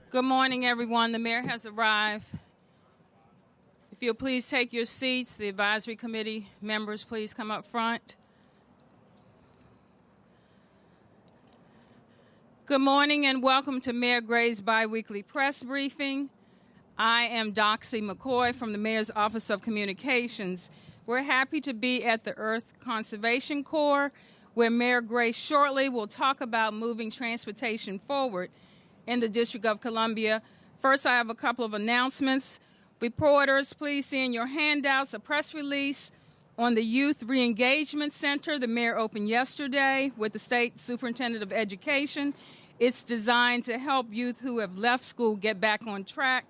Good morning, everyone. The mayor has arrived. If you'll please take your seats, the advisory committee members, please come up front. Good morning and welcome to Mayor Gray's biweekly press briefing. I am Doxy McCoy from the Mayor's Office of Communications. We're happy to be at the Earth Conservation Corps, where Mayor Gray shortly will talk about moving transportation forward in the District of Columbia. First, I have a couple of announcements. Reporters, please see in your handouts a press release on the Youth Re-Engagement Center the mayor opened yesterday with the State Superintendent of Education. It's designed to help youth who have left school get back on track,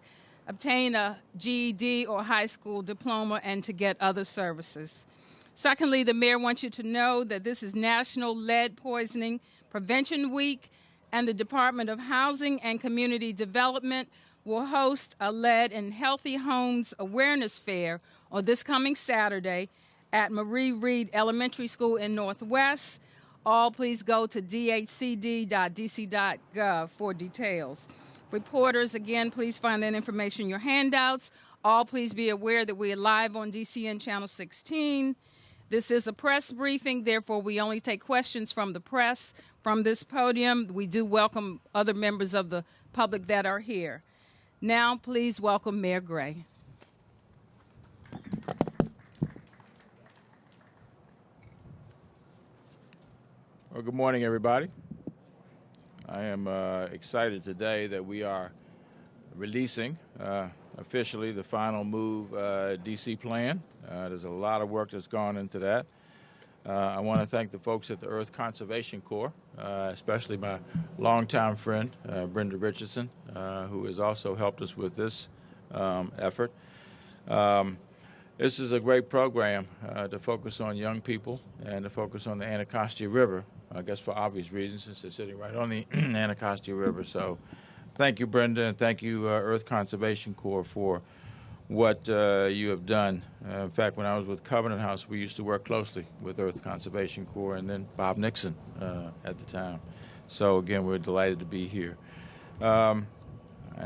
obtain a GED or high school diploma, and to get other services. Secondly, the mayor wants you to know that this is National Lead Poisoning Prevention Week, and the Department of Housing and Community Development will host a Lead in Healthy Homes Awareness Fair on this coming Saturday at Marie Reed Elementary School in Northwest. All please go to dhcd.dc.gov for details. Reporters, again, please find that information in your handouts. All please be aware that we are live on DCN Channel 16. This is a press briefing, therefore we only take questions from the press. From this podium, we do welcome other members of the public that are here. Now, please welcome Mayor Gray. Well, good morning, everybody. I am excited today that we are releasing officially the final Move DC plan. There's a lot of work that's gone into that. I want to thank the folks at the Earth Conservation Corps, especially my longtime friend, Brenda Richardson, who has also helped us with this effort. This is a great program to focus on young people and to focus on the Anacostia River, I guess for obvious reasons, since they're sitting right on the Anacostia River. So thank you, Brenda, and thank you, Earth Conservation Corps, for what you have done. In fact, when I was with Covenant House, we used to work closely with Earth Conservation Corps and then Bob Nixon at the time. So, again, we're delighted to be here. And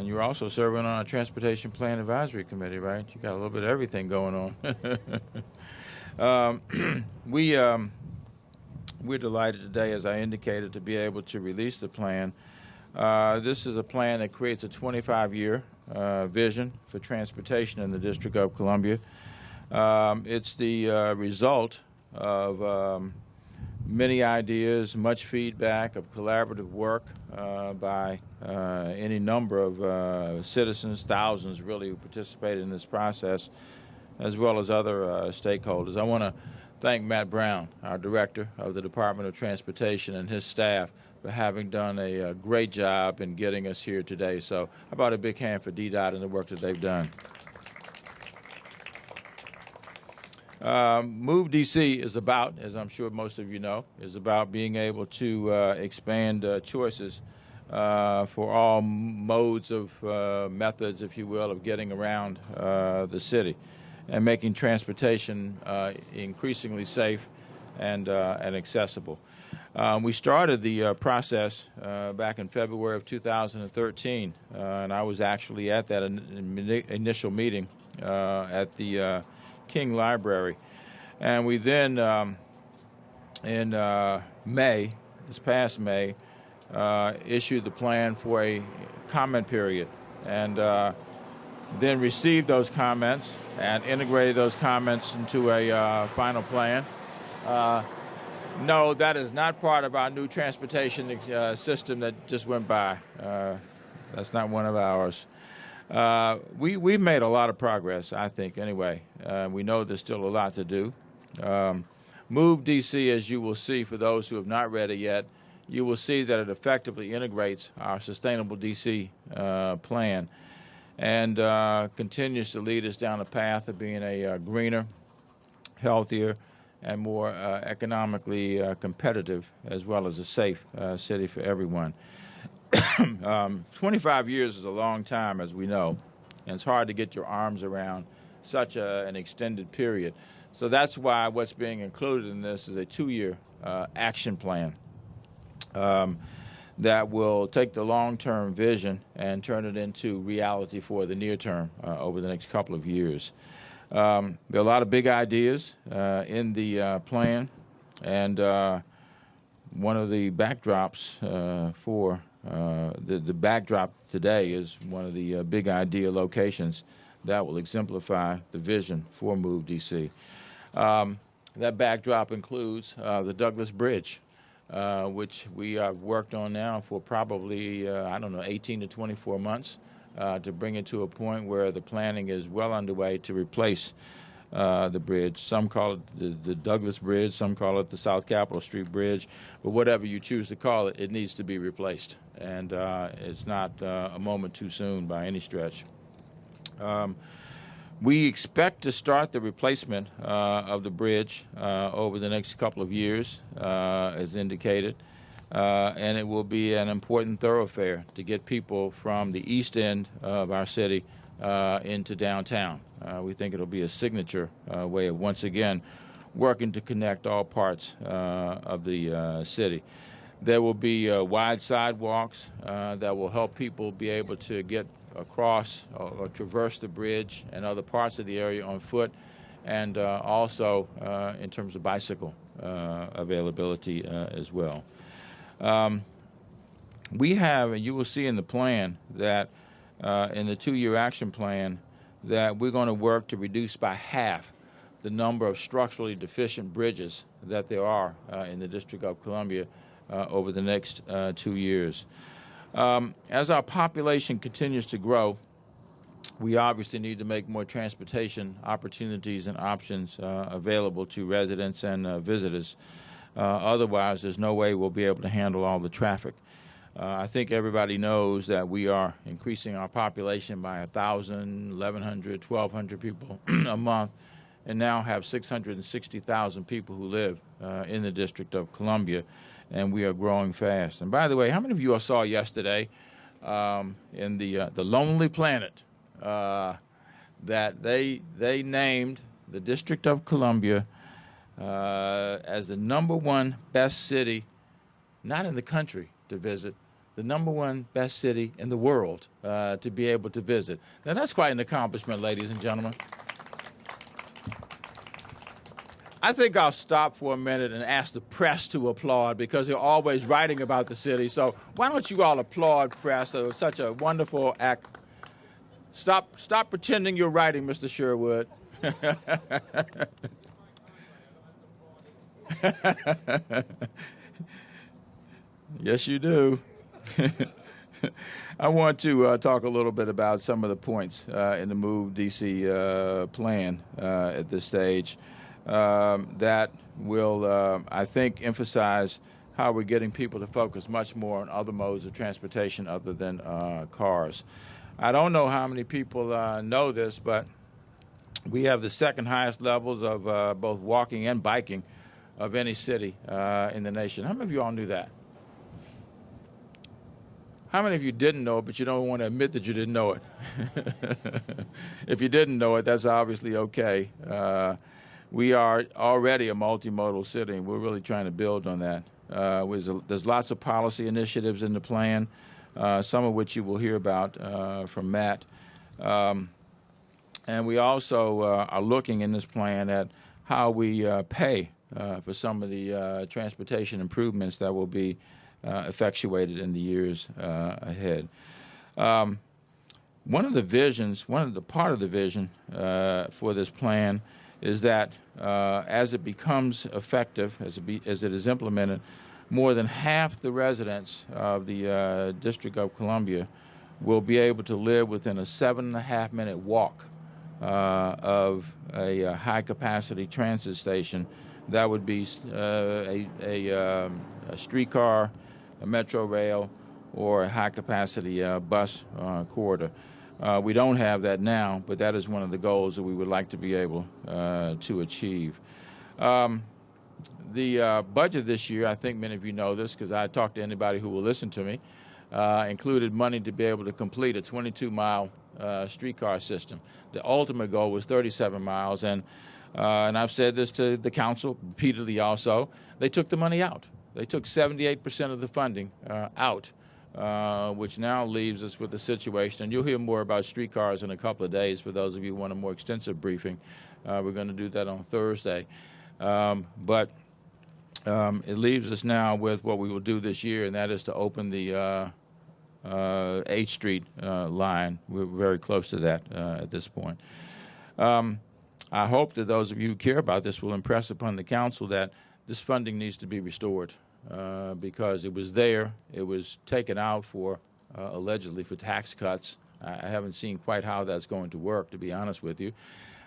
you're also serving on a Transportation Plan Advisory Committee, right? You got a little bit of everything going on. We're delighted today, as I indicated, to be able to release the plan. This is a plan that creates a 25-year vision for transportation in the District of Columbia. It's the result of many ideas, much feedback, of collaborative work by any number of citizens, thousands really, who participated in this process, as well as other stakeholders. I want to thank Matt Brown, our director of the Department of Transportation, and his staff for having done a great job in getting us here today. So how about a big hand for DDOT and the work that they've done. moveDC is about, as I'm sure most of you know, is about being able to expand choices for all modes of methods, if you will, of getting around the city and making transportation increasingly safe and accessible. We started the process back in February of 2013, and I was actually at that initial meeting at the King Library. And we then, in May, this past May, issued the plan for a comment period, and then received those comments and integrated those comments into a final plan. No, that is not part of our new transportation system that just went by. That's not one of ours. We've made a lot of progress, I think, anyway. We know there's still a lot to do. moveDC, as you will see, for those who have not read it yet, you will see that it effectively integrates our Sustainable DC plan and continues to lead us down a path of being a greener, healthier, and more economically competitive, as well as a safe city for everyone. 25 years is a long time, as we know, and it's hard to get your arms around such an extended period. So that's why what's being included in this is a 2-year action plan. that will take the long-term vision and turn it into reality for the near term over the next couple of years. There are a lot of big ideas in the plan, and one of the backdrops for the backdrop today is one of the big idea locations that will exemplify the vision for moveDC. That backdrop includes the Douglas Bridge, which we have worked on now for probably, 18 to 24 months to bring it to a point where the planning is well underway to replace the bridge. Some call it the Douglas Bridge, some call it the South Capitol Street Bridge, but whatever you choose to call it, it needs to be replaced. And it's not a moment too soon by any stretch. We expect to start the replacement of the bridge over the next couple of years, as indicated, and it will be an important thoroughfare to get people from the east end of our city into downtown. We think it'll be a signature way of, once again, working to connect all parts of the city. There will be wide sidewalks that will help people be able to get across or traverse the bridge and other parts of the area on foot, and also in terms of bicycle availability as well. We have, and you will see in the plan that in the 2-year action plan, that we're going to work to reduce by half the number of structurally deficient bridges that there are in the District of Columbia over the next 2 years. As our population continues to grow, we obviously need to make more transportation opportunities and options available to residents and visitors. Otherwise, there's no way we'll be able to handle all the traffic. I think everybody knows that we are increasing our population by 1,000, 1,100, 1,200 people a month, and now have 660,000 people who live in the District of Columbia, and we are growing fast. And by the way, how many of you all saw yesterday in the Lonely Planet that they named the District of Columbia as the #1 best city, not in the country to visit, the #1 best city in the world to be able to visit. Now, that's quite an accomplishment, ladies and gentlemen. I think I'll stop for a minute and ask the press to applaud, because they're always writing about the city. So why don't you all applaud, press? It was such a wonderful act. Stop pretending you're writing, Mr. Sherwood. Yes, you do. I want to talk a little bit about some of the points in the moveDC plan at this stage that will, I think, emphasize how we're getting people to focus much more on other modes of transportation other than cars. I don't know how many people know this, but we have the second highest levels of both walking and biking of any city in the nation. How many of you all knew that? How many of you didn't know it, but you don't want to admit that you didn't know it? If you didn't know it, that's obviously okay. We are already a multimodal city, and we're really trying to build on that. There's lots of policy initiatives in the plan, some of which you will hear about from Matt. And we also are looking in this plan at how we pay for some of the transportation improvements that will be effectuated in the years ahead. One of the part of the vision for this plan is that as it becomes effective, as it is implemented, more than half the residents of the District of Columbia will be able to live within a 7.5-minute walk of a high-capacity transit station. That would be a streetcar, a metro rail, or a high-capacity bus corridor. We don't have that now, but that is one of the goals that we would like to be able to achieve. The budget this year, I think many of you know this because I talked to anybody who will listen to me, included money to be able to complete a 22-mile streetcar system. The ultimate goal was 37 miles, and I've said this to the council repeatedly also. They took the money out. They took 78% of the funding out, which now leaves us with a situation, and you'll hear more about streetcars in a couple of days for those of you who want a more extensive briefing. We're going to do that on Thursday. But it leaves us now with what we will do this year, and that is to open the 8th Street line. We're very close to that at this point. I hope that those of you who care about this will impress upon the council that this funding needs to be restored because it was there. It was taken out for allegedly for tax cuts. I haven't seen quite how that's going to work, to be honest with you.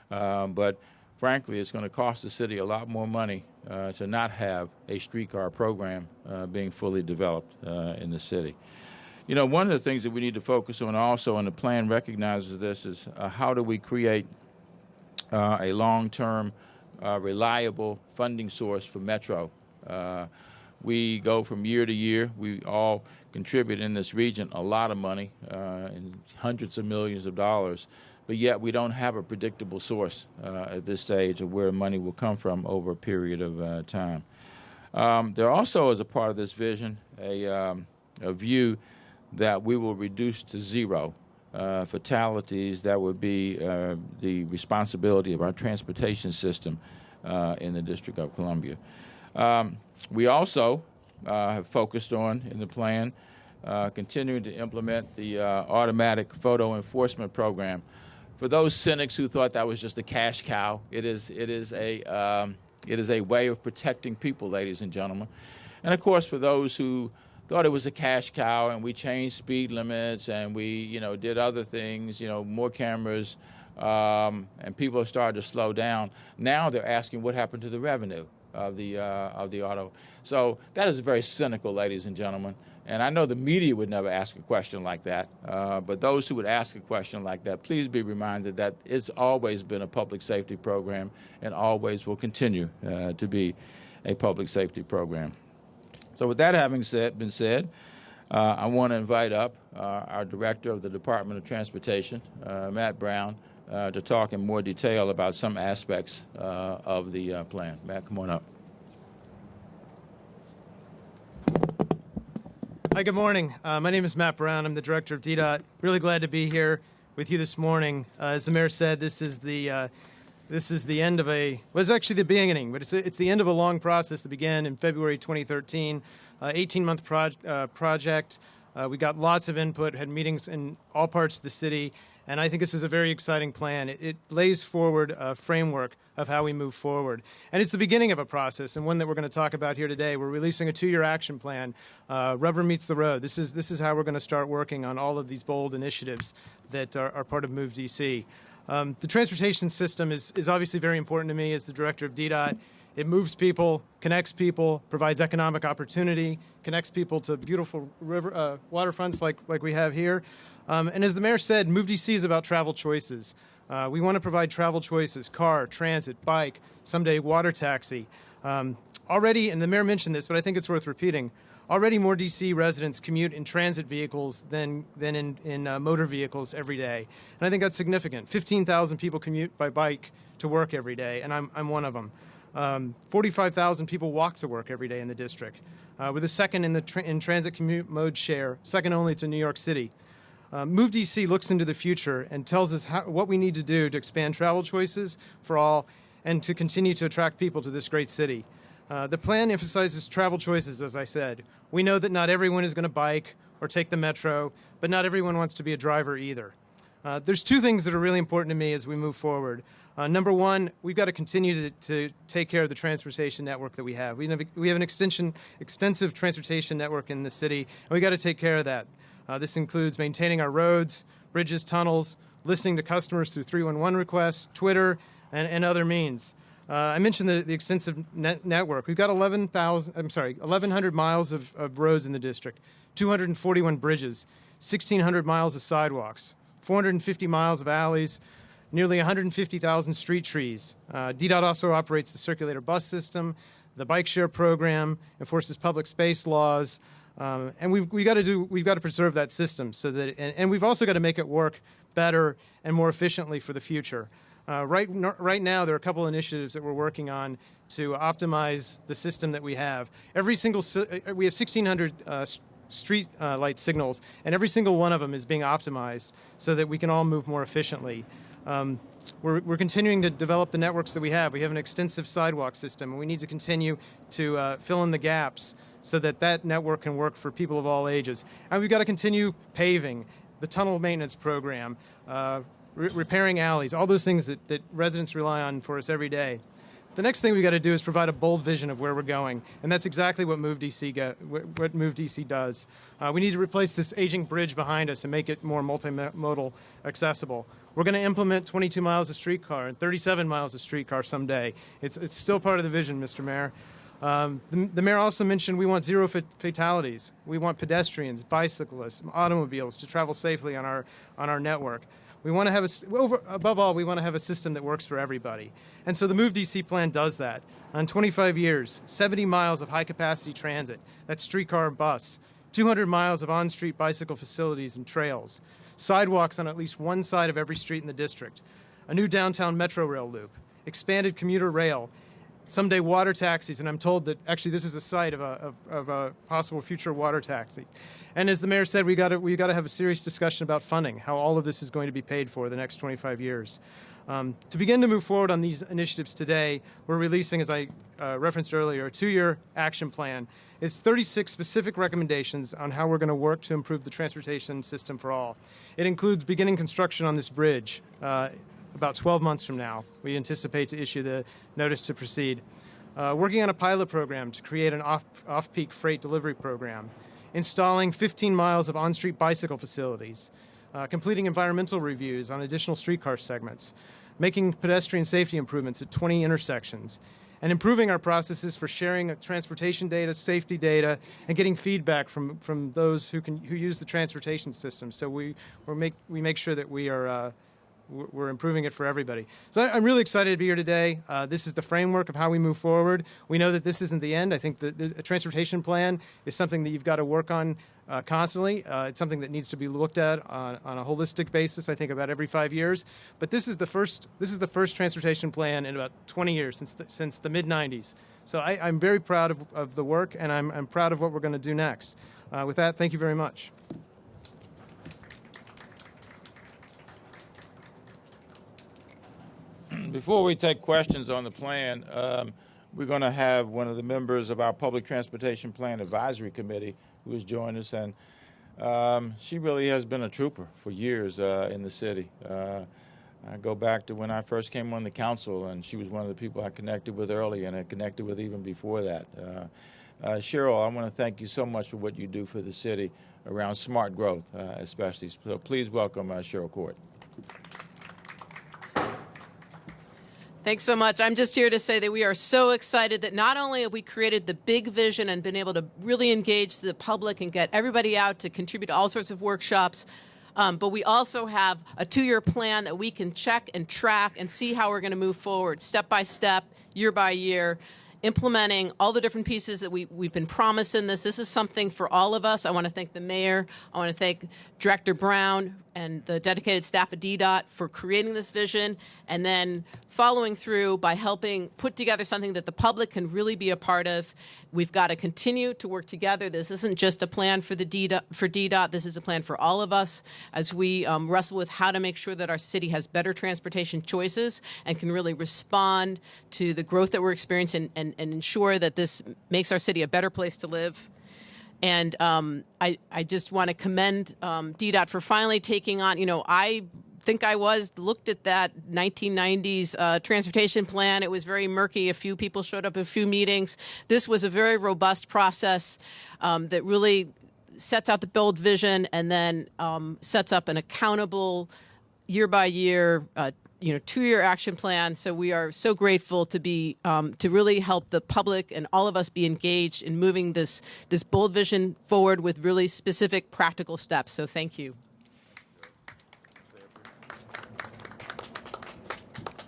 But frankly, it's going to cost the city a lot more money to not have a streetcar program being fully developed in the city. You know, one of the things that we need to focus on also, and the plan recognizes this, is how do we create a long-term, reliable funding source for Metro. We go from year to year. We all contribute in this region a lot of money, in hundreds of millions of dollars, but yet we don't have a predictable source at this stage of where money will come from over a period of time. There also is a part of this vision a view that we will reduce to zero fatalities that would be the responsibility of our transportation system in the District of Columbia. We also have focused on, in the plan, continuing to implement the automatic photo enforcement program. For those cynics who thought that was just a cash cow, it is a way of protecting people, ladies and gentlemen. And of course, for those who thought it was a cash cow and we changed speed limits and we, did other things, more cameras, and people have started to slow down. Now they're asking what happened to the revenue of the auto. So that is very cynical, ladies and gentlemen. And I know the media would never ask a question like that. But those who would ask a question like that, please be reminded that it's always been a public safety program and always will continue to be a public safety program. So with that having been said, I want to invite up our Director of the Department of Transportation, Matt Brown, to talk in more detail about some aspects of the plan. Matt, come on up. Hi, good morning. My name is Matt Brown. I'm the Director of DDOT. Really glad to be here with you this morning. As the Mayor said, this is the end of it's actually the beginning, but it's the end of a long process that began in February 2013, 18-month project. We got lots of input, had meetings in all parts of the city, and I think this is a very exciting plan. It lays forward a framework of how we move forward. And it's the beginning of a process, and one that we're going to talk about here today. We're releasing a 2-year action plan. Rubber meets the road. This is how we're going to start working on all of these bold initiatives that are part of moveDC. The transportation system is obviously very important to me as the Director of DDOT. It moves people, connects people, provides economic opportunity, connects people to beautiful river waterfronts like we have here. And as the Mayor said, moveDC is about travel choices. We want to provide travel choices: car, transit, bike, someday water taxi. Already, and the Mayor mentioned this, but I think it's worth repeating, already more D.C. residents commute in transit vehicles than in motor vehicles every day. And I think that's significant. 15,000 people commute by bike to work every day, and I'm one of them. 45,000 people walk to work every day in the district. We're the second in transit commute mode share, second only to New York City. moveDC looks into the future and tells us what we need to do to expand travel choices for all and to continue to attract people to this great city. The plan emphasizes travel choices, as I said. We know that not everyone is going to bike or take the metro, but not everyone wants to be a driver either. There's 2 things that are really important to me as we move forward. Number one, we've got to continue to take care of the transportation network that we have. We have an extensive transportation network in the city, and we've got to take care of that. This includes maintaining our roads, bridges, tunnels, listening to customers through 311 requests, Twitter, and other means. I mentioned the extensive network. We've got 1,100 miles of roads in the district, 241 bridges, 1,600 miles of sidewalks, 450 miles of alleys, nearly 150,000 street trees. DDOT also operates the circulator bus system, the bike share program, enforces public space laws, and we've got to preserve that system so that, and we've also got to make it work better and more efficiently for the future. Right now, there are a couple initiatives that we're working on to optimize the system that we have. We have 1,600 street light signals, and every single one of them is being optimized so that we can all move more efficiently. We're continuing to develop the networks that we have. We have an extensive sidewalk system, and we need to continue to fill in the gaps so that that network can work for people of all ages. And we've got to continue paving, the tunnel maintenance program, repairing alleys, all those things that residents rely on for us every day. The next thing we've got to do is provide a bold vision of where we're going, and that's exactly what moveDC does. We need to replace this aging bridge behind us and make it more multimodal accessible. We're going to implement 22 miles of streetcar and 37 miles of streetcar someday. It's still part of the vision, Mr. Mayor. The mayor also mentioned we want zero fatalities. We want pedestrians, bicyclists, automobiles to travel safely on our network. We want to have above all, we want to have a system that works for everybody. And so the moveDC plan does that. On 25 years, 70 miles of high-capacity transit, that's streetcar and bus, 200 miles of on-street bicycle facilities and trails, sidewalks on at least one side of every street in the district, a new downtown metro rail loop, expanded commuter rail, someday water taxis, and I'm told that actually this is the site of a possible future water taxi. And as the mayor said, we got to have a serious discussion about funding, how all of this is going to be paid for the next 25 years. To begin to move forward on these initiatives today, we're releasing, as I referenced earlier, a 2-year action plan. It's 36 specific recommendations on how we're going to work to improve the transportation system for all. It includes beginning construction on this bridge about 12 months from now. We anticipate to issue the notice to proceed. Working on a pilot program to create an off-peak freight delivery program. Installing 15 miles of on-street bicycle facilities. Completing environmental reviews on additional streetcar segments. Making pedestrian safety improvements at 20 intersections. And improving our processes for sharing transportation data, safety data, and getting feedback from those who use the transportation system. So we make sure that we're improving it for everybody. So I'm really excited to be here today. This is the framework of how we move forward. We know that this isn't the end. I think that the transportation plan is something that you've got to work on constantly. It's something that needs to be looked at on a holistic basis, I think, about every 5 years. But this is the first transportation plan in about 20 years, since the mid-'90s. So I'm very proud of the work, and I'm proud of what we're going to do next. With that, thank you very much. Before we take questions on the plan, we're going to have one of the members of our Public Transportation Plan Advisory Committee who has joined us, and she really has been a trooper for years in the city. I go back to when I first came on the council, and she was one of the people I connected with early and I connected with even before that. Cheryl, I want to thank you so much for what you do for the city around smart growth, especially. So please welcome Cheryl Court. Thanks so much. I'm just here to say that we are so excited that not only have we created the big vision and been able to really engage the public and get everybody out to contribute to all sorts of workshops, but we also have a 2-year plan that we can check and track and see how we're going to move forward step by step, year by year, implementing all the different pieces that we've been promised in this. This is something for all of us. I want to thank the mayor. I want to thank Director Brown and the dedicated staff at DDOT for creating this vision and then following through by helping put together something that the public can really be a part of. We've got to continue to work together. This isn't just a plan for DDOT. This is a plan for all of us as we wrestle with how to make sure that our city has better transportation choices and can really respond to the growth that we're experiencing and ensure that this makes our city a better place to live. And I just want to commend DDOT for finally taking on, I think I looked at that 1990s transportation plan. It was very murky. A few people showed up at a few meetings. This was a very robust process that really sets out the bold vision and then sets up an accountable year-by-year 2-year action plan. So we are so grateful to be to really help the public and all of us be engaged in moving this bold vision forward with really specific practical steps. So thank you.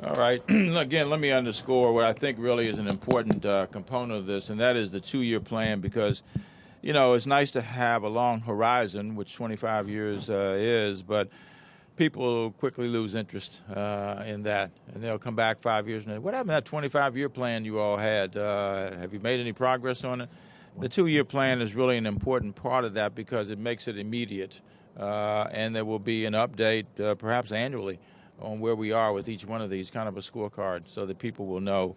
All right. Again, let me underscore what I think really is an important component of this, and that is the 2-year plan, because, it's nice to have a long horizon, which 25 years is, but people quickly lose interest in that, and they'll come back 5 years and say, what happened to that 25-year plan you all had? Have you made any progress on it? The 2-year plan is really an important part of that because it makes it immediate, and there will be an update perhaps annually on where we are with each one of these, kind of a scorecard, so that people will know,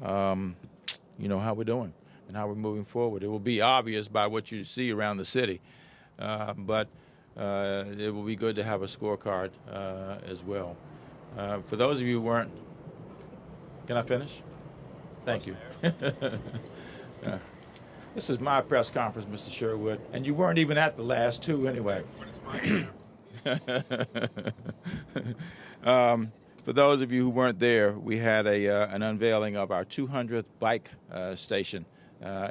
how we're doing and how we're moving forward. It will be obvious by what you see around the city, but it will be good to have a scorecard as well. For those of you who weren't, can I finish? Thank you. This is my press conference, Mr. Sherwood, and you weren't even at the last two anyway. For those of you who weren't there, we had an unveiling of our 200th bike station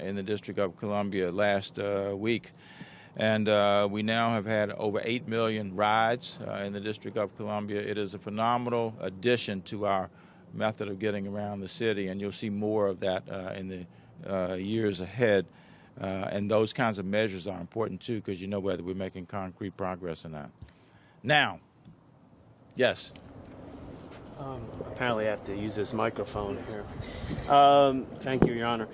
in the District of Columbia last week. And we now have had over 8 million rides in the District of Columbia. It is a phenomenal addition to our method of getting around the city, and you'll see more of that in the years ahead. And those kinds of measures are important, too, because you know whether we're making concrete progress or not. Now, yes? Apparently I have to use this microphone here. Thank you, Your Honor.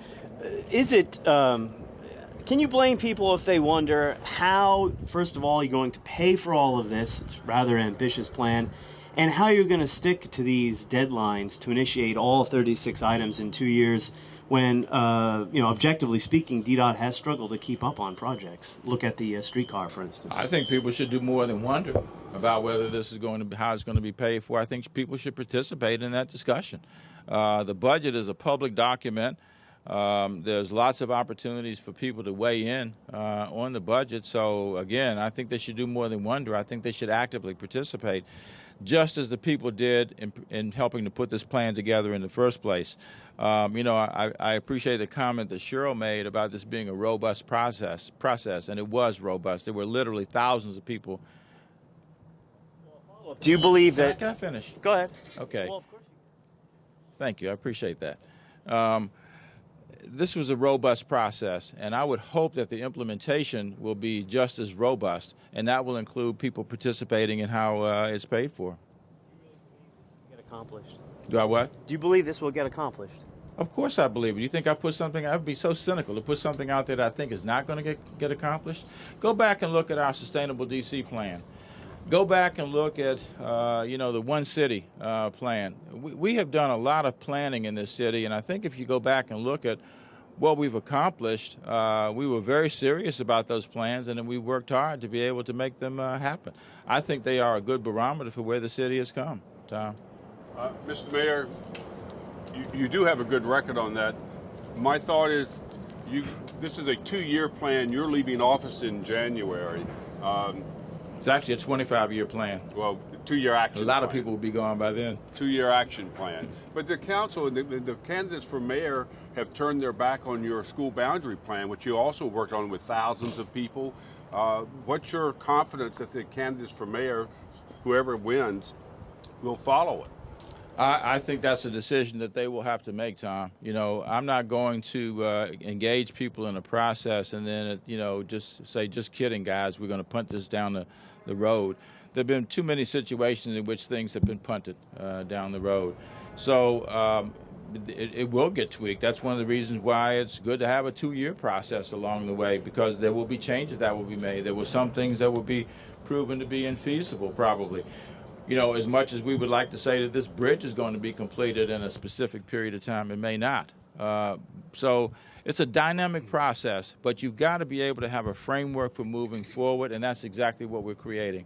Can you blame people if they wonder how, first of all, you're going to pay for all of this? It's a rather ambitious plan. And how you're going to stick to these deadlines to initiate all 36 items in 2 years when, objectively speaking, DDOT has struggled to keep up on projects. Look at the streetcar, for instance. I think people should do more than wonder about whether this is going to be, how it's going to be paid for. I think people should participate in that discussion. The budget is a public document. There's lots of opportunities for people to weigh in on the budget. So, again, I think they should do more than wonder. I think they should actively participate, just as the people did in helping to put this plan together in the first place. I appreciate the comment that Cheryl made about this being a robust process, and it was robust. There were literally thousands of people. Do you believe that... Can I finish? Go ahead. Okay. Well, of course. Thank you. I appreciate that. This was a robust process, and I would hope that the implementation will be just as robust, and that will include people participating in how it's paid for. Get accomplished. Do I what? Do you believe this will get accomplished? Of course I believe it. You think I would be so cynical to put something out there that I think is not going to get accomplished? Go back and look at our Sustainable DC plan. Go back and look at, the One City plan. We have done a lot of planning in this city, and I think if you go back and look at what we've accomplished, we were very serious about those plans, and then we worked hard to be able to make them happen. I think they are a good barometer for where the city has come. Tom? Mr. Mayor, you do have a good record on that. My thought is this is a 2-year plan. You're leaving office in January. It's actually a 25-year plan. Well, 2-year action plan. A lot of people will be gone by then. 2-year action plan. But the council, the candidates for mayor have turned their back on your school boundary plan, which you also worked on with thousands of people. What's your confidence that the candidates for mayor, whoever wins, will follow it? I think that's a decision that they will have to make, Tom. I'm not going to engage people in a process and then, just say, just kidding, guys, we're going to punt this down the road. There have been too many situations in which things have been punted down the road. So it will get tweaked. That's one of the reasons why it's good to have a 2-year process along the way, because there will be changes that will be made. There will some things that will be proven to be infeasible, probably. As much as we would like to say that this bridge is going to be completed in a specific period of time, it may not. So it's a dynamic process, but you've got to be able to have a framework for moving forward, and that's exactly what we're creating.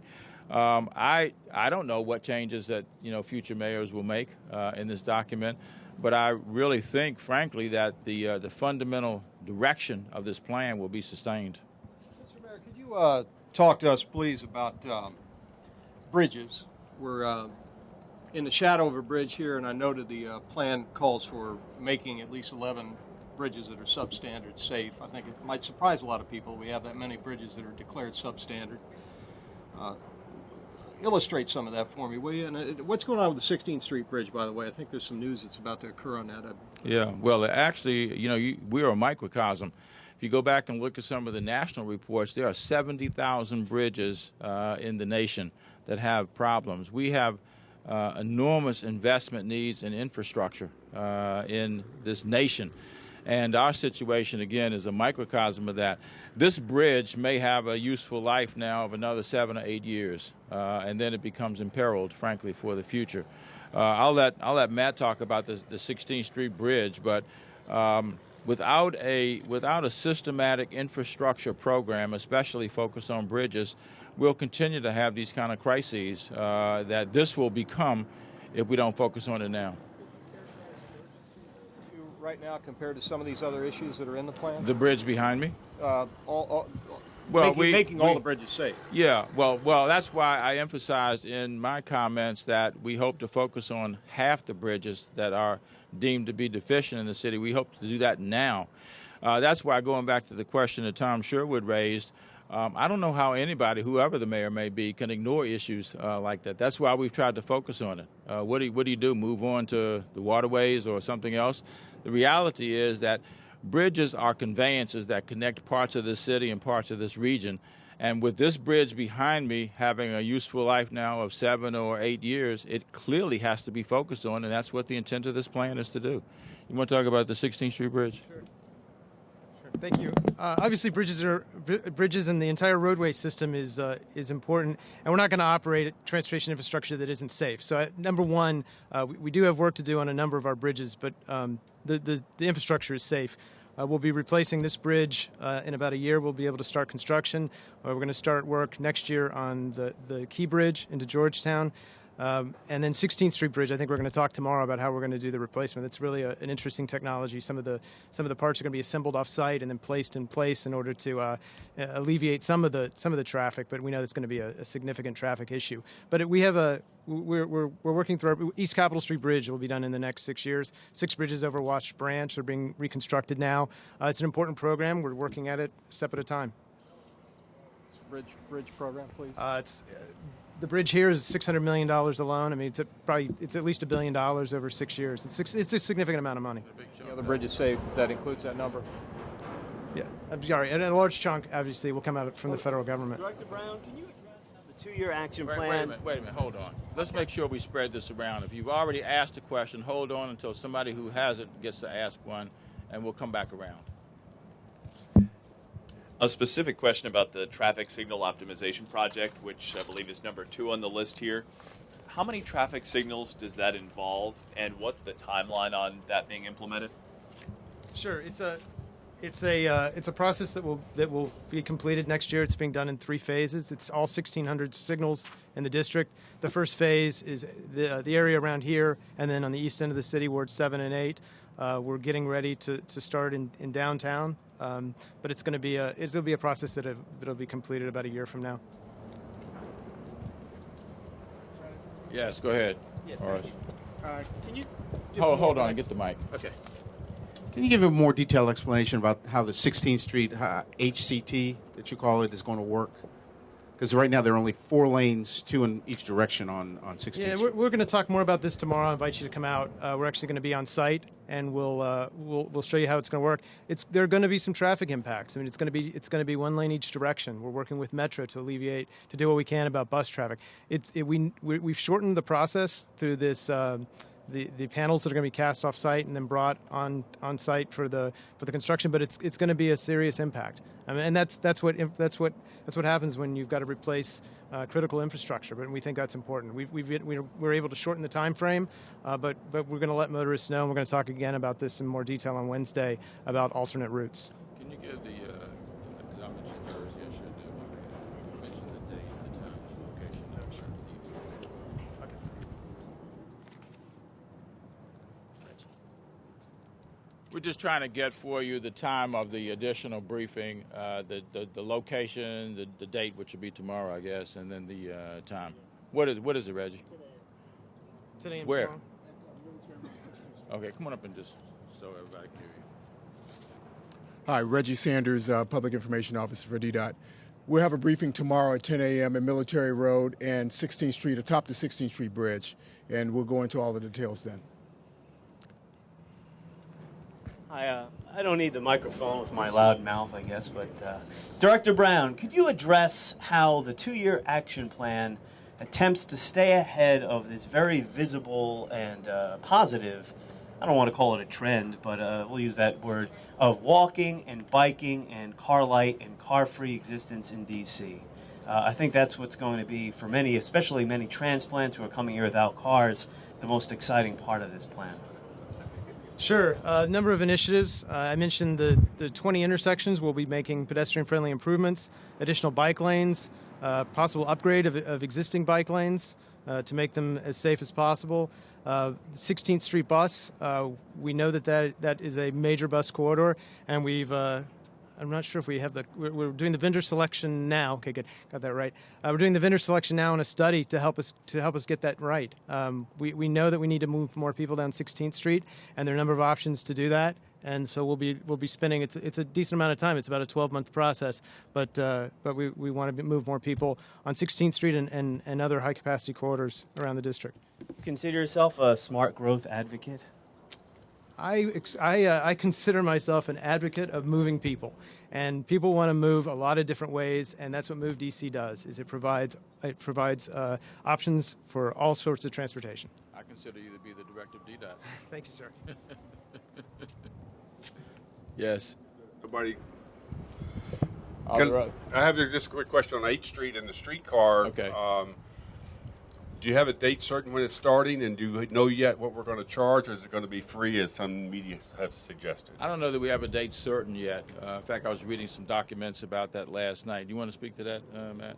I don't know what changes that future mayors will make in this document, but I really think, frankly, that the fundamental direction of this plan will be sustained. Mr. Mayor, could you talk to us, please, about bridges? We're in the shadow of a bridge here, and I noted the plan calls for making at least 11 bridges that are substandard safe. I think it might surprise a lot of people. We have that many bridges that are declared substandard. Illustrate some of that for me, will you? And what's going on with the 16th Street Bridge, by the way? I think there's some news that's about to occur on that. Yeah, well, actually, we are a microcosm. If If you go back and look at some of the national reports, there are 70,000 bridges in the nation that have problems. We have enormous investment needs in infrastructure in this nation. And our situation, again, is a microcosm of that. This bridge may have a useful life now of another 7 or 8 years, and then it becomes imperiled, frankly, for the future. I'll let Matt talk about the 16th Street Bridge, but without a systematic infrastructure program, especially focused on bridges, we'll continue to have these kind of crises that this will become if we don't focus on it now. Right now, compared to some of these other issues that are in the plan? The bridge behind me? Making all the bridges safe. Yeah, well, that's why I emphasized in my comments that we hope to focus on half the bridges that are deemed to be deficient in the city. We hope to do that now. That's why, going back to the question that Tom Sherwood raised, I don't know how anybody, whoever the mayor may be, can ignore issues like that. That's why we've tried to focus on it. What do you do? Move on to the waterways or something else? The reality is that bridges are conveyances that connect parts of this city and parts of this region. And with this bridge behind me having a useful life now of 7 or 8 years, it clearly has to be focused on, and that's what the intent of this plan is to do. You want to talk about the 16th Street Bridge? Sure. Thank you. Obviously, bridges and the entire roadway system is important, and we're not going to operate transportation infrastructure that isn't safe. So, number one, we do have work to do on a number of our bridges, but the infrastructure is safe. We'll be replacing this bridge in about a year. We'll be able to start construction. We're going to start work next year on the Key Bridge into Georgetown. And then 16th Street Bridge, I think we're going to talk tomorrow about how we're going to do the replacement. It's really an interesting technology. Some of the parts are going to be assembled off-site and then placed in place in order to alleviate some of the traffic. But we know that's going to be a significant traffic issue. But we're working through our East Capitol Street Bridge will be done in the next 6 years. 6 bridges over Watch Branch are being reconstructed now. It's an important program. We're working at it a step at a time. Bridge program, please. The bridge here is $600 million alone. I mean, it's at least $1 billion over 6 years. It's a significant amount of money. The other bridge is safe. That includes that number. Yeah, I'm sorry. And a large chunk, obviously, will come out from the federal government. Director Brown, can you address how the 2-year action plan? Wait a minute. Hold on. Let's make sure we spread this around. If you've already asked a question, hold on until somebody who hasn't gets to ask one, and we'll come back around. A specific question about the traffic signal optimization project, which I believe is number 2 on the list here. How many traffic signals does that involve, and what's the timeline on that being implemented? Sure, it's a process that will be completed next year. It's being done in 3 phases. It's all 1,600 signals in the district. The first phase is the area around here, and then on the east end of the city, wards 7 and 8. We're getting ready to start in downtown. But it's going to be a process that'll be completed about a year from now. Yes, go ahead. Yes, Horace. Can you Hold on, get the mic. Okay. Can you give a more detailed explanation about how the 16th Street HCT that you call it is going to work? Because right now there are only 4 lanes, 2 in each direction on 16th Street. Yeah, we're going to talk more about this tomorrow. I invite you to come out. We're actually going to be on site, and we'll show you how it's going to work. There are going to be some traffic impacts. I mean, it's going to be 1 lane each direction. We're working with Metro to do what we can about bus traffic. We've shortened the process through this. The panels that are going to be cast off site and then brought on site for the construction, but it's going to be a serious impact. I mean, and that's what happens when you've got to replace critical infrastructure. But we think that's important. We're able to shorten the time frame, but we're going to let motorists know. And we're going to talk again about this in more detail on Wednesday about alternate routes. Can you give the? Because I mentioned Thursday, I should mention the date, the time, the location. No, sure. Okay. We're just trying to get for you the time of the additional briefing, the location, the date, which will be tomorrow, I guess, and then the time. What is it, Reggie? 10 a.m. Where? tomorrow. Okay, come on up and just so everybody can hear you. Hi, Reggie Sanders, Public Information Officer for DDOT. We'll have a briefing tomorrow at 10 a.m. at Military Road and 16th Street, atop the 16th Street Bridge, and we'll go into all the details then. I don't need the microphone with my loud mouth, I guess, but Director Brown, could you address how the 2-year action plan attempts to stay ahead of this very visible and positive, I don't want to call it a trend, but we'll use that word, of walking and biking and car light and car-free existence in D.C.? I think that's what's going to be, for many, especially many transplants who are coming here without cars, the most exciting part of this plan. Sure. A number of initiatives. I mentioned the 20 intersections. We'll be making pedestrian-friendly improvements, additional bike lanes, possible upgrade of existing bike lanes to make them as safe as possible. 16th Street bus, we know that is a major bus corridor, and I'm not sure if we have we're doing the vendor selection now. Okay, good, got that right. We're doing the vendor selection now in a study to help us get that right. We know that we need to move more people down 16th Street, and there are a number of options to do that. And so we'll be spending it's a decent amount of time. It's about a 12-month process, but we want to move more people on 16th Street and other high capacity corridors around the district. Consider yourself a smart growth advocate? I consider myself an advocate of moving people, and people want to move a lot of different ways, and that's what moveDC does. Is it provides options for all sorts of transportation. I consider you to be the director of DDOT. Thank you, sir. Yes. Nobody. I have just a quick question on 8th Street and the streetcar. Okay. Do you have a date certain when it's starting, and do you know yet what we're going to charge, or is it going to be free, as some media have suggested? I don't know that we have a date certain yet. In fact, I was reading some documents about that last night. Do you want to speak to that, Matt?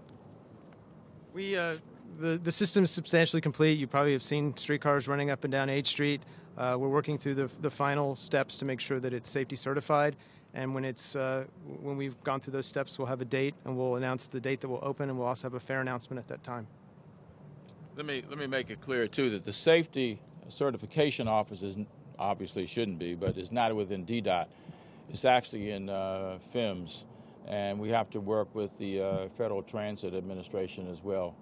The system is substantially complete. You probably have seen streetcars running up and down 8th Street. We're working through the final steps to make sure that it's safety certified. And when we've gone through those steps, we'll have a date, and we'll announce the date that will open, and we'll also have a fair announcement at that time. Let me make it clear, too, that the safety certification office obviously shouldn't be, but it's not within DDOT. It's actually in FIMS, and we have to work with the Federal Transit Administration as well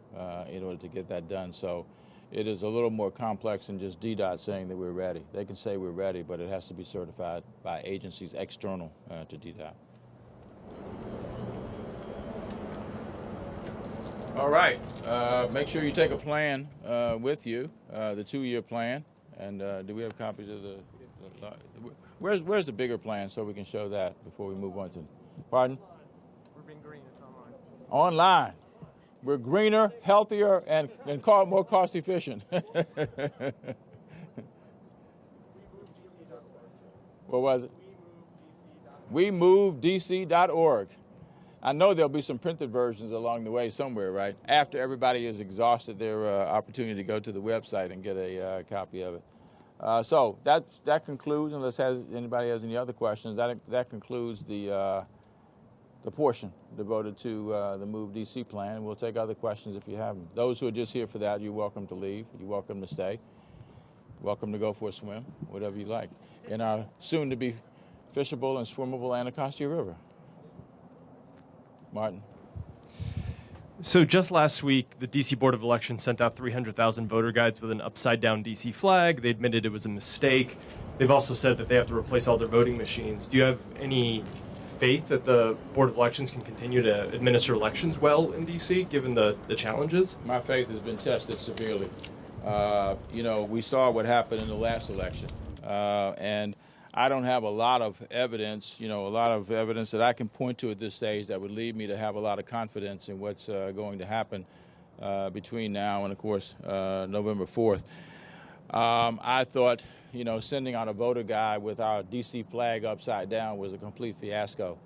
in order to get that done. So it is a little more complex than just DDOT saying that we're ready. They can say we're ready, but it has to be certified by agencies external to DDOT. All right. Make sure you take a plan with you, the 2-year plan. And do we have copies of the where's the bigger plan so we can show that before we move on to? Pardon? We're being green. It's online. Online. We're greener, healthier, and more cost efficient. What was it? WeMoveDC.org. I know there'll be some printed versions along the way somewhere, right? After everybody has exhausted their opportunity to go to the website and get a copy of it. So that concludes, unless anybody has any other questions, that concludes the portion devoted to the moveDC plan. We'll take other questions if you have them. Those who are just here for that, you're welcome to leave. You're welcome to stay. Welcome to go for a swim, whatever you like, in our soon-to-be fishable and swimmable Anacostia River. Martin. So just last week, the D.C. Board of Elections sent out 300,000 voter guides with an upside-down D.C. flag. They admitted it was a mistake. They've also said that they have to replace all their voting machines. Do you have any faith that the Board of Elections can continue to administer elections well in D.C., given the challenges? My faith has been tested severely. We saw what happened in the last election. And I don't have a lot of evidence, that I can point to at this stage that would lead me to have a lot of confidence in what's going to happen between now and, of course, November 4th. I thought, sending out a voter guide with our D.C. flag upside down was a complete fiasco.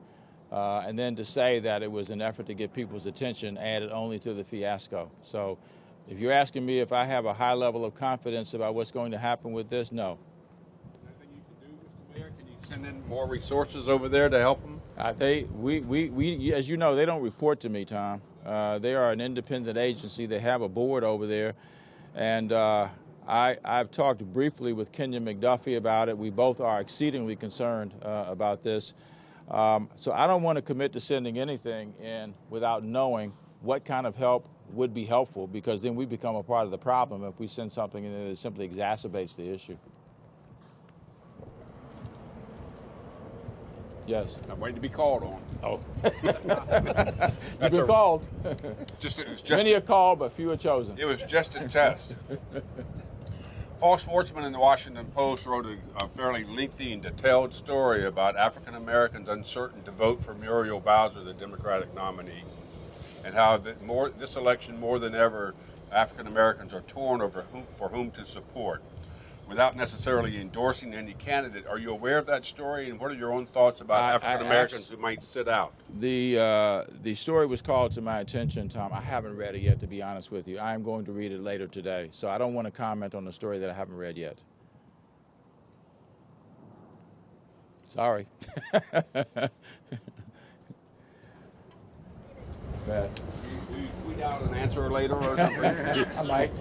And then to say that it was an effort to get people's attention added only to the fiasco. So if you're asking me if I have a high level of confidence about what's going to happen with this, no. Send in more resources over there to help them? We as you know, they don't report to me, Tom. They are an independent agency. They have a board over there. And I've talked briefly with Kenya McDuffie about it. We both are exceedingly concerned about this. So I don't want to commit to sending anything in without knowing what kind of help would be helpful, because then we become a part of the problem if we send something in that simply exacerbates the issue. Yes. I'm waiting to be called on. Oh. You've been called. It was just Many are called, but few are chosen. It was just a test. Paul Schwartzman in the Washington Post wrote a fairly lengthy and detailed story about African Americans uncertain to vote for Muriel Bowser, the Democratic nominee, and how this election more than ever, African Americans are torn over for whom to support, without necessarily endorsing any candidate. Are you aware of that story, and what are your own thoughts about African Americans who might sit out? The story was called to my attention, Tom. I haven't read it yet, to be honest with you. I am going to read it later today, so I don't want to comment on the story that I haven't read yet. Sorry. Bad. Tweet out an answer later or something? I might.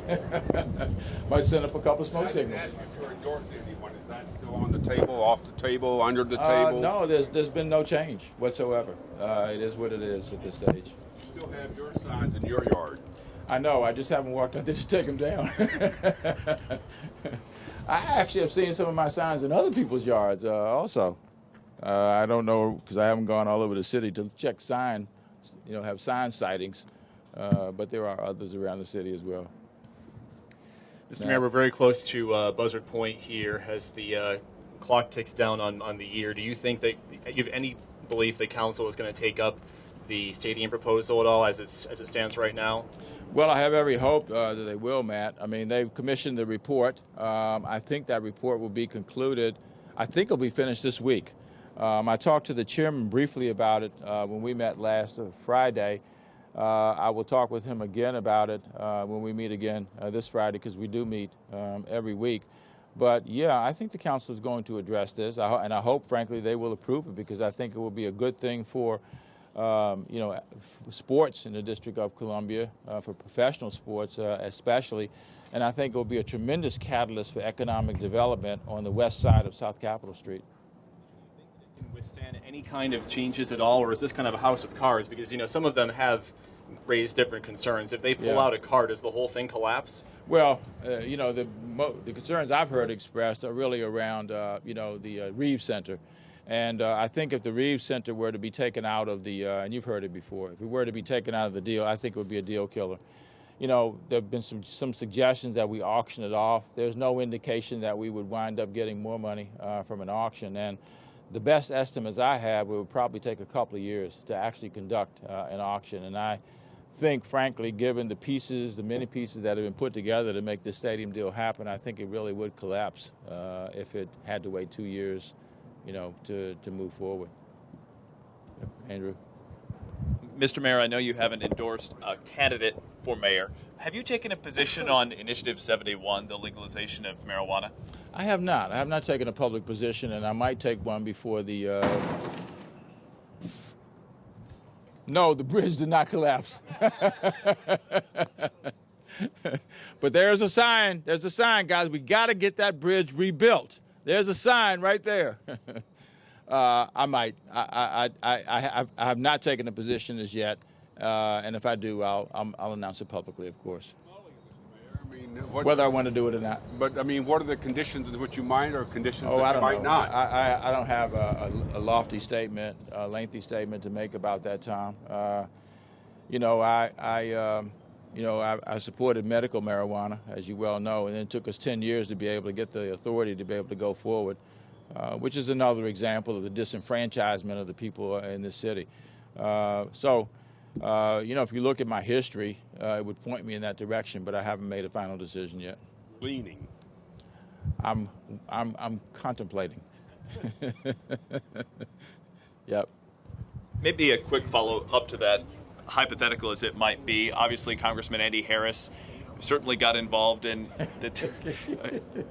Might send up a couple smoke signals. If you're endorsing anyone, is that still on the table, off the table, under the table? No, there's been no change whatsoever. It is what it is at this stage. You still have your signs in your yard. I know. I just haven't walked out there to take them down. I actually have seen some of my signs in other people's yards also. I don't know because I haven't gone all over the city to check have sign sightings. But there are others around the city as well. Mr. Mayor, we're very close to Buzzard Point here as the clock ticks down on the year. Do you think that you have any belief that council is going to take up the stadium proposal at all as it stands right now? Well, I have every hope that they will, Matt. I mean, they've commissioned the report. I think that report will be concluded. I think it'll be finished this week. I talked to the chairman briefly about it when we met last Friday. I will talk with him again about it when we meet again this Friday, because we do meet every week. But, yeah, I think the council is going to address this, and I hope, frankly, they will approve it, because I think it will be a good thing for, sports in the District of Columbia, for professional sports especially, and I think it will be a tremendous catalyst for economic development on the west side of South Capitol Street. Can withstand any kind of changes at all, or is this kind of a house of cards? Because, some of them have raised different concerns. If they pull out a car, does the whole thing collapse? Well, the concerns I've heard expressed are really around, the Reeves Center. And I think if the Reeves Center were to be taken out of the, and you've heard it before, if it were to be taken out of the deal, I think it would be a deal killer. There have been some suggestions that we auction it off. There's no indication that we would wind up getting more money from an auction. And the best estimates I have, it would probably take a couple of years to actually conduct an auction. And I think, frankly, given the many pieces that have been put together to make this stadium deal happen, I think it really would collapse if it had to wait 2 years, to move forward. Andrew? Mr. Mayor, I know you haven't endorsed a candidate for mayor. Have you taken a position on Initiative 71, the legalization of marijuana? I have not. I have not taken a public position, and I might take one before the... No, the bridge did not collapse. But there's a sign. There's a sign, guys. We got to get that bridge rebuilt. There's a sign right there. I might. I have not taken a position as yet, and if I do, I'll announce it publicly, of course. Whether I want to do it or not. But I mean, what are the conditions in which you might, or conditions I that you don't might know. not? I don't have a lofty statement, a lengthy statement to make about that, Tom. I supported medical marijuana, as you well know, and it took us 10 years to be able to get the authority to be able to go forward, which is another example of the disenfranchisement of the people in this city. If you look at my history, it would point me in that direction, but I haven't made a final decision yet. Leaning. I'm contemplating. Yep. Maybe a quick follow-up to that, hypothetical as it might be. Obviously, Congressman Andy Harris certainly got involved in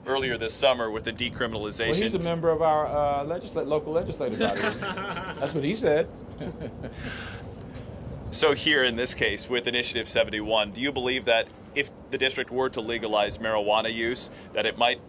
earlier this summer with the decriminalization. Well, he's a member of our local legislative body. That's what he said. So here in this case, with Initiative 71, do you believe that if the district were to legalize marijuana use, that it might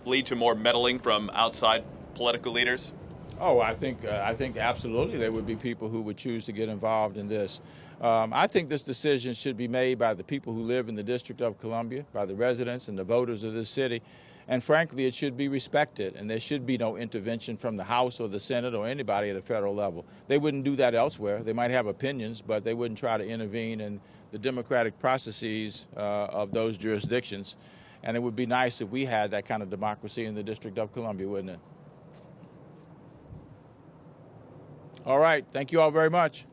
lead to more meddling from outside political leaders? Oh, I think absolutely there would be people who would choose to get involved in this. I think this decision should be made by the people who live in the District of Columbia, by the residents and the voters of this city. And frankly, it should be respected, and there should be no intervention from the House or the Senate or anybody at a federal level. They wouldn't do that elsewhere. They might have opinions, but they wouldn't try to intervene in the democratic processes of those jurisdictions. And it would be nice if we had that kind of democracy in the District of Columbia, wouldn't it? All right. Thank you all very much.